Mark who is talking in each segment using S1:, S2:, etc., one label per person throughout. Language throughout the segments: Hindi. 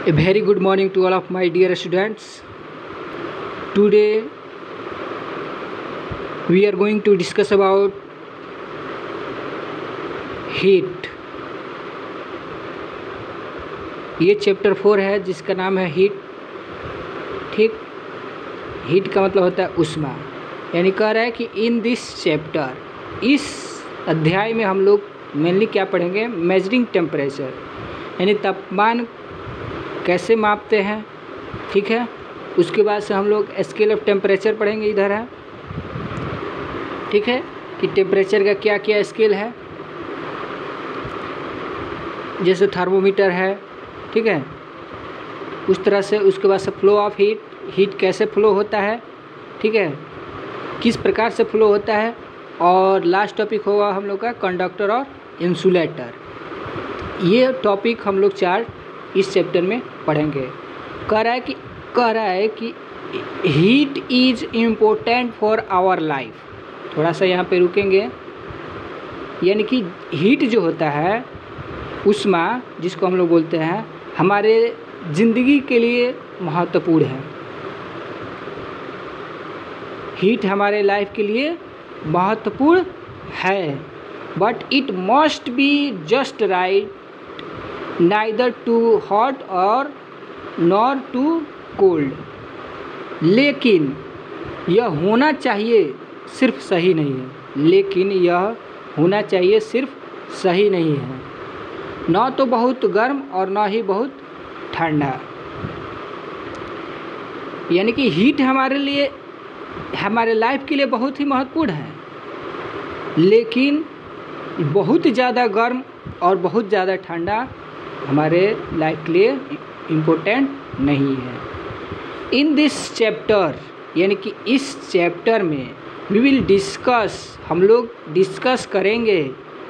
S1: A very good morning to all of my dear students. Today we are going to discuss about heat. ये चैप्टर 4 है जिसका नाम है हीट। ठीक, हीट का मतलब होता है उष्मा। यानी कह रहा है कि इन दिस चैप्टर, इस अध्याय में हम लोग मेनली क्या पढ़ेंगे, मेजरिंग टेम्परेचर, यानी तापमान कैसे मापते हैं। ठीक है, उसके बाद से हम लोग स्केल ऑफ टेम्परेचर पढ़ेंगे। इधर है, ठीक है, कि टेम्परेचर का क्या क्या स्केल है, जैसे थर्मोमीटर है, ठीक है, उस तरह से। उसके बाद से फ्लो ऑफ हीट, हीट कैसे फ्लो होता है, ठीक है, किस प्रकार से फ्लो होता है। और लास्ट टॉपिक होगा हम लोग का कंडक्टर और इंसुलेटर। ये टॉपिक हम लोग 4 इस चैप्टर में पढ़ेंगे। कह रहा है कि heat is important for our life. थोड़ा सा यहाँ पे रुकेंगे। यानी कि हीट जो होता है, उष्मा जिसको हम लोग बोलते हैं, हमारे ज़िंदगी के लिए महत्वपूर्ण है। हीट हमारे लाइफ के लिए महत्वपूर्ण है, but it must be just right, neither too hot और नॉर टू कोल्ड। लेकिन यह होना चाहिए सिर्फ सही नहीं है। लेकिन यह होना चाहिए सिर्फ सही नहीं है, न तो बहुत गर्म और न ही बहुत ठंडा। यानी कि हीट हमारे लिए, हमारे लाइफ के लिए बहुत ही महत्वपूर्ण है, लेकिन बहुत ज़्यादा गर्म और बहुत ज़्यादा ठंडा हमारे लाइफ के लिए इम्पोर्टेंट नहीं है। इन दिस चैप्टर, यानी कि इस चैप्टर में वी विल डिस्कस, हम लोग डिस्कस करेंगे,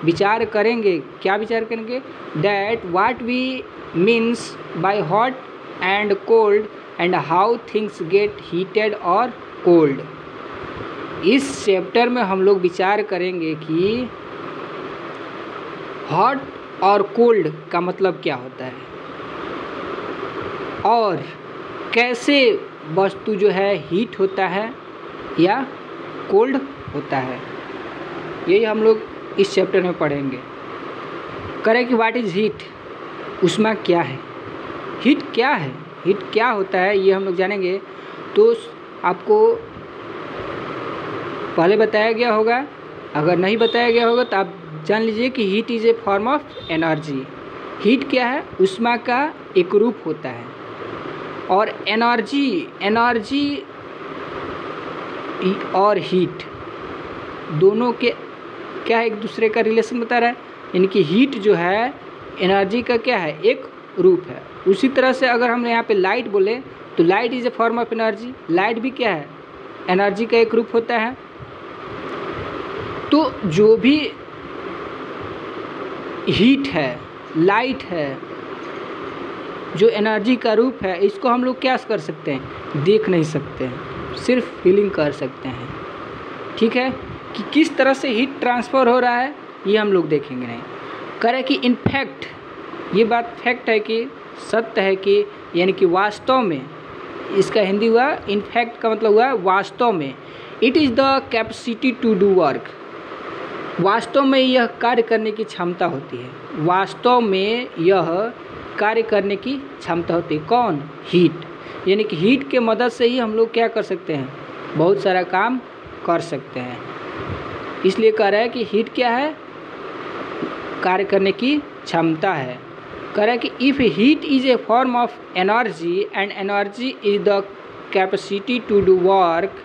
S1: विचार करेंगे। क्या विचार करेंगे? That what we means by hot and cold and how things get heated और कोल्ड। इस चैप्टर में हम लोग विचार करेंगे कि हॉट और कोल्ड का मतलब क्या होता है, और कैसे वस्तु जो है हीट होता है या कोल्ड होता है। यही हम लोग इस चैप्टर में पढ़ेंगे। करें कि व्हाट इज़ हीट, उष्मा क्या है, हीट क्या है, हीट क्या होता है, ये हम लोग जानेंगे। तो आपको पहले बताया गया होगा, अगर नहीं बताया गया होगा तो आप जान लीजिए कि heat is a form of energy. Heat क्या है? उष्मा का एक रूप होता है। और एनर्जी और हीट दोनों के क्या है, एक दूसरे का रिलेशन बता रहा है। यानी कि हीट जो है एनर्जी का क्या है, एक रूप है। उसी तरह से अगर हम यहाँ पे लाइट बोले तो light is a form of energy. Light भी क्या है, एनर्जी का एक रूप होता है। तो जो भी हीट है, लाइट है, जो एनर्जी का रूप है, इसको हम लोग क्या कर सकते हैं, देख नहीं सकते हैं, सिर्फ फीलिंग कर सकते हैं। ठीक है, कि किस तरह से हीट ट्रांसफ़र हो रहा है ये हम लोग देखेंगे नहीं। करें कि इन फैक्ट, ये बात फैक्ट है कि सत्य है कि, यानी कि वास्तव में, इसका हिंदी हुआ इन फैक्ट का मतलब हुआ वास्तव में। It is the capacity to do work. वास्तव में यह कार्य करने की क्षमता होती है। वास्तव में यह कार्य करने की क्षमता होती है। कौन? हीट। यानी कि हीट के मदद से ही हम लोग क्या कर सकते हैं, बहुत सारा काम कर सकते हैं। इसलिए कह रहा है कि हीट क्या है, कार्य करने की क्षमता है। कह रहा है कि if heat is a form of energy and energy is the capacity to do work,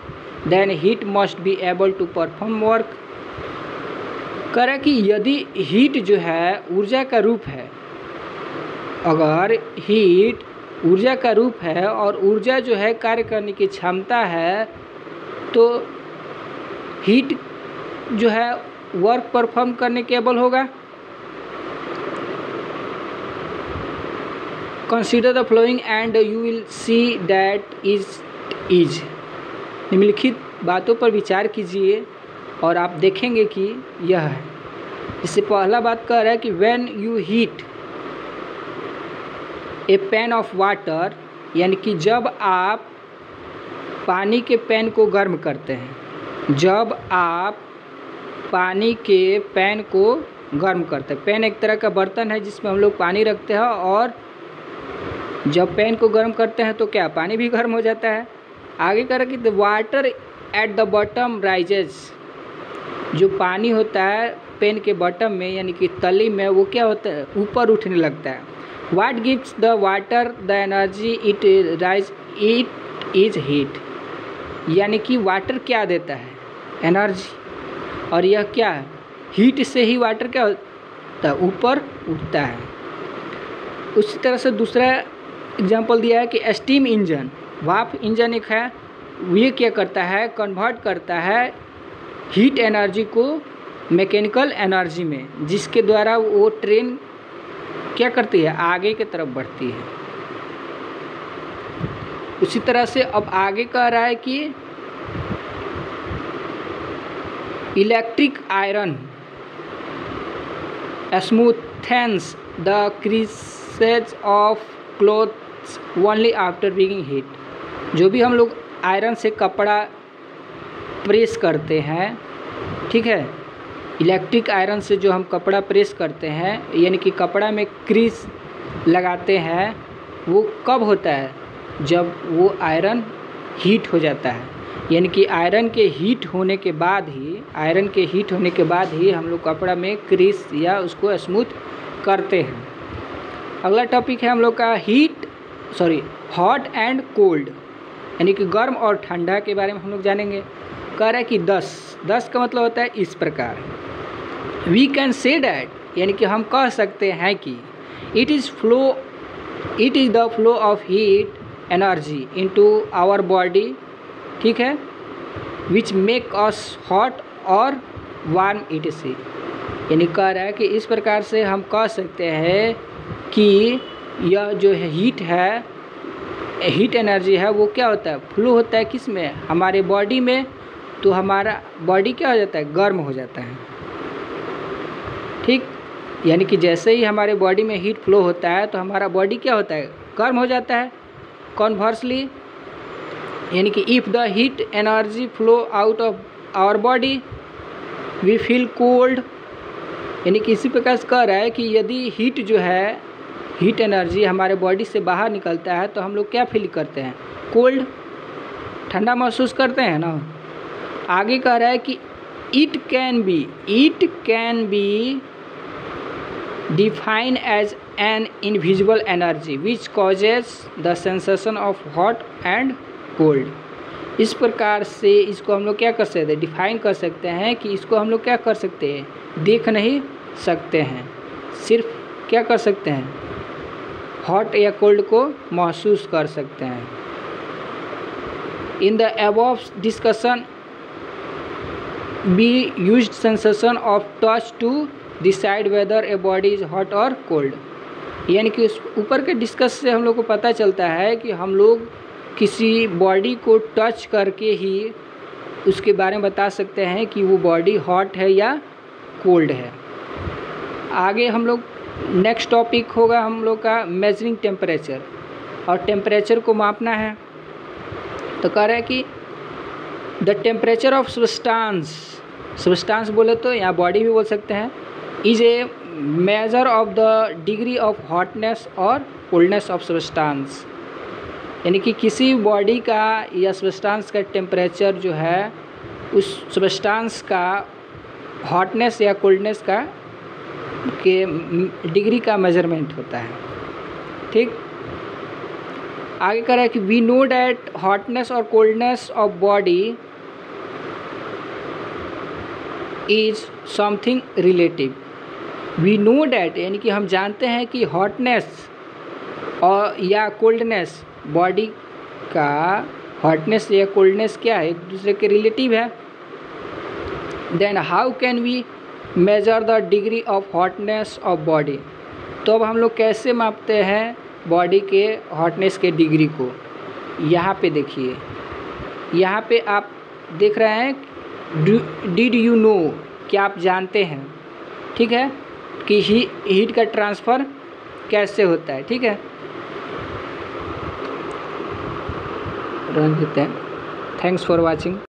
S1: then heat must be able to perform work. कह रहा है कि यदि हीट जो है ऊर्जा का रूप है, अगर हीट ऊर्जा का रूप है और ऊर्जा जो है कार्य करने की क्षमता है, तो हीट जो है वर्क परफॉर्म करने के एबल होगा। Consider the flowing and you will see that is. निम्नलिखित बातों पर विचार कीजिए और आप देखेंगे कि यह है। इससे पहला बात कह रहा है कि when you heat, A pan of water, यानी कि जब आप पानी के पैन को गर्म करते हैं, जब आप पानी के पैन को गर्म करते हैं। पैन एक तरह का बर्तन है जिसमें हम लोग पानी रखते हैं, और जब पैन को गर्म करते हैं तो क्या पानी भी गर्म हो जाता है। आगे कर कि the water at the bottom rises, जो पानी होता है पैन के बॉटम में यानी कि तली में, वो क्या होता है ऊपर उठने लगता है। What gives the water the energy it rise it is heat, यानी कि वाटर क्या देता है एनर्जी, और यह क्या है हीट से ही वाटर क्या होता है ऊपर उठता है। उसी तरह से दूसरा एग्जांपल दिया है कि स्टीम इंजन, भाप इंजन एक है, ये क्या करता है कन्वर्ट करता है हीट एनर्जी को मैकेनिकल एनर्जी में, जिसके द्वारा वो ट्रेन क्या करती है आगे की तरफ बढ़ती है। उसी तरह से अब आगे कह रहा है कि electric iron smoothens the creases of clothes only after being heat. जो भी हम लोग आयरन से कपड़ा प्रेस करते हैं, ठीक है, इलेक्ट्रिक आयरन से जो हम कपड़ा प्रेस करते हैं यानी कि कपड़ा में क्रीज लगाते हैं, वो कब होता है जब वो आयरन हीट हो जाता है, यानी कि आयरन के हीट होने के बाद ही हम लोग कपड़ा में क्रीज या उसको स्मूथ करते हैं। अगला टॉपिक है हम लोग का हॉट एंड कोल्ड, यानी कि गर्म और ठंडा के बारे में हम लोग जानेंगे। कह रहा है कि 10 का मतलब होता है इस प्रकार। वी कैन से डैट, यानी कि हम कह सकते हैं कि it is the flow of heat energy into our body, ठीक है, विच मेक अस हॉट और वार्म etc। यानी कह रहा है कि इस प्रकार से हम कह सकते हैं कि यह जो है हीट एनर्जी है वो क्या होता है फ्लो होता है किस में हमारे बॉडी में, तो हमारा बॉडी क्या हो जाता है गर्म हो जाता है, ठीक। यानी कि जैसे ही हमारे बॉडी में हीट फ्लो होता है तो हमारा बॉडी क्या होता है गर्म हो जाता है। कॉन्वर्सली, यानी कि if the heat energy flow out of our body we feel cold, यानी कि इसी प्रकार से कह रहा है कि यदि हीट एनर्जी हमारे बॉडी से बाहर निकलता है तो हम लोग क्या फील करते हैं कोल्ड, ठंडा महसूस करते हैं ना। आगे कह रहा है कि it can be define as an invisible energy which causes the sensation of hot and cold. इस प्रकार से इसको हम लोग क्या कर सकते हैं डिफाइन कर सकते हैं कि इसको हम लोग क्या कर सकते हैं देख नहीं सकते हैं, सिर्फ क्या कर सकते हैं हॉट या कोल्ड को महसूस कर सकते हैं। In the above discussion be used sensation of touch to decide whether a body is hot और कोल्ड, यानी कि उस ऊपर के डिस्कस से हम लोग को पता चलता है कि हम लोग किसी बॉडी को टच करके ही उसके बारे में बता सकते हैं कि वो बॉडी हॉट है या कोल्ड है। आगे हम लोग नेक्स्ट टॉपिक होगा हम लोग का मेजरिंग टेम्परेचर, और टेम्परेचर को मापना है। तो कह रहा है कि द टेम्परेचर ऑफ सब्सटेंस बोले तो यहाँ बॉडी भी बोल सकते हैं, is a measure of the degree of hotness और कोल्डनेस ऑफ सब्सटेंस, यानी कि किसी बॉडी का या सब्सटेंस का टेम्परेचर जो है उस सब्सटेंस का हॉटनेस या कोल्डनेस का के डिग्री का मेजरमेंट होता है, ठीक। आगे कह रहा है कि वी नो डैट हॉटनेस और coldness of body is something relative. We know that, यानी कि हम जानते हैं कि हॉटनेस और या कोल्डनेस बॉडी का हॉटनेस या कोल्डनेस क्या है एक दूसरे के रिलेटिव है। Then how can we measure the degree of hotness of body, तो अब हम लोग कैसे मापते हैं बॉडी के हॉटनेस के डिग्री को। यहाँ पे देखिए, यहाँ पे आप देख रहे हैं डिड यू नो, क्या आप जानते हैं, ठीक है, कि हीट का ट्रांसफ़र कैसे होता है, ठीक है। रहने देते हैं। Thanks for watching.